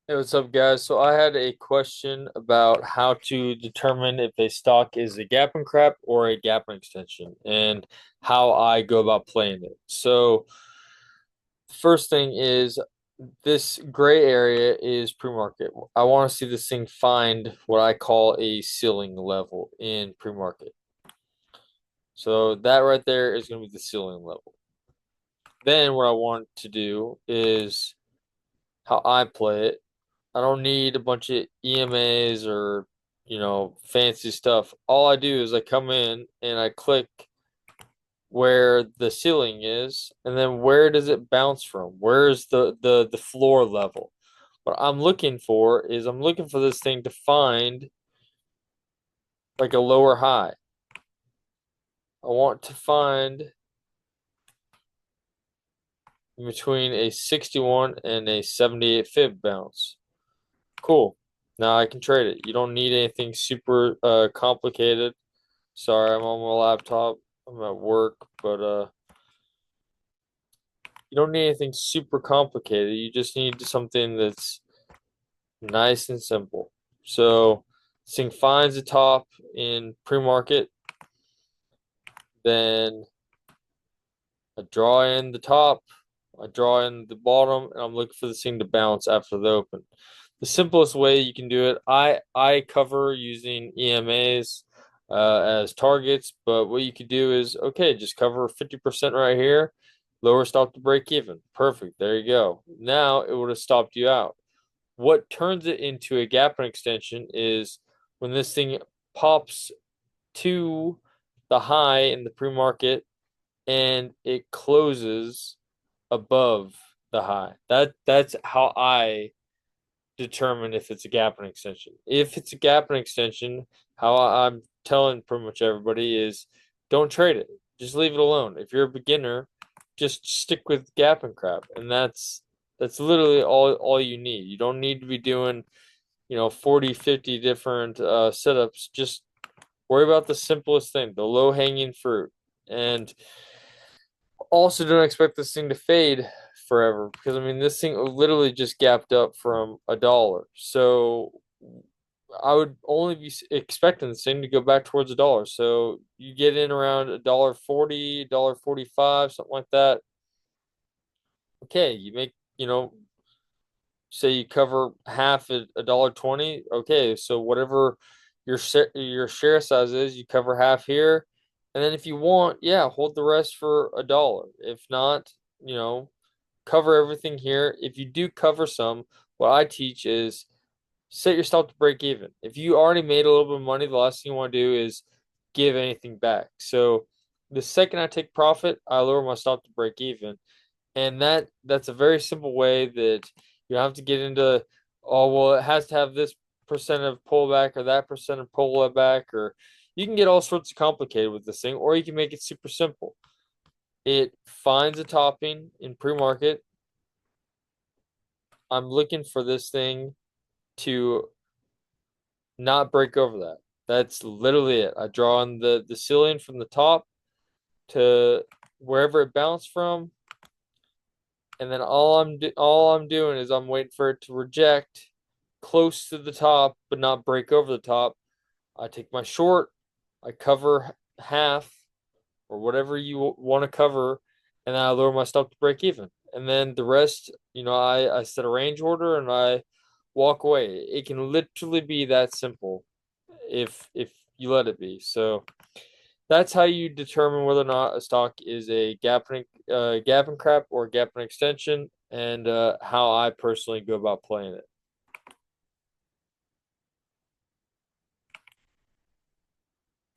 Hey, what's up, guys? So I had a question about how to determine if a stock is a gap and crap or a gap and extension and how I go about playing it. So first thing is this gray area is pre-market. I want to see this thing find what I call a ceiling level in pre-market. So that right there is going to be the ceiling level. Then what I want to do is how I play it. I don't need a bunch of EMAs or, fancy stuff. All I do is I come in and I click where the ceiling is, and then where does it bounce from? Where's the floor level? What I'm looking for is I'm looking for this thing to find like a lower high. I want to find between a 61 and a 78 fib bounce. Cool. Now I can trade it. You don't need anything super complicated. Sorry, I'm on my laptop. I'm at work, but you don't need anything super complicated. You just need something that's nice and simple. So, this thing finds the top in pre-market, then I draw in the top, I draw in the bottom, and I'm looking for this thing to bounce after the open. The simplest way you can do it, I cover using EMAs as targets, but what you could do is okay, just cover 50% right here, lower stop to break even. Perfect. There you go. Now it would have stopped you out. What turns it into a gap and extension is when this thing pops to the high in the pre-market and it closes above the high. That's how I determine if it's a gap and extension. If it's a gap and extension, how I'm telling pretty much everybody is don't trade it. Just leave it alone. If you're a beginner, just stick with gap and crap. And that's literally all you need. You don't need to be doing, 40, 50 different setups. Just worry about the simplest thing, the low hanging fruit. And also don't expect this thing to fade forever because I mean this thing literally just gapped up from $1. So I would only be expecting this thing to go back towards $1. So you get in around $1.40, $1.45, something like that. Okay, you make, say you cover half at $1.20. Okay, so whatever your share size is, you cover half here, and then if you want, yeah, hold the rest for $1. If not, you know, cover everything here. If you do cover some, what I teach is set your stop to break even. If you already made a little bit of money, the last thing you want to do is give anything back. So the second I take profit, I lower my stop to break even, and that's a very simple way that you don't have to get into, oh well, it has to have this percent of pullback or that percent of pullback, or you can get all sorts of complicated with this thing, or you can make it super simple. It finds a topping in pre-market. I'm looking for this thing to not break over that. That's literally it. I draw on the ceiling from the top to wherever it bounced from, and then all I'm doing is I'm waiting for it to reject close to the top but not break over the top. I take my short, I cover half or whatever you want to cover, and then I lower my stop to break even. And then the rest, I set a range order and I walk away. It can literally be that simple if you let it be. So that's how you determine whether or not a stock is a gap and crap or gap and extension, and how I personally go about playing it.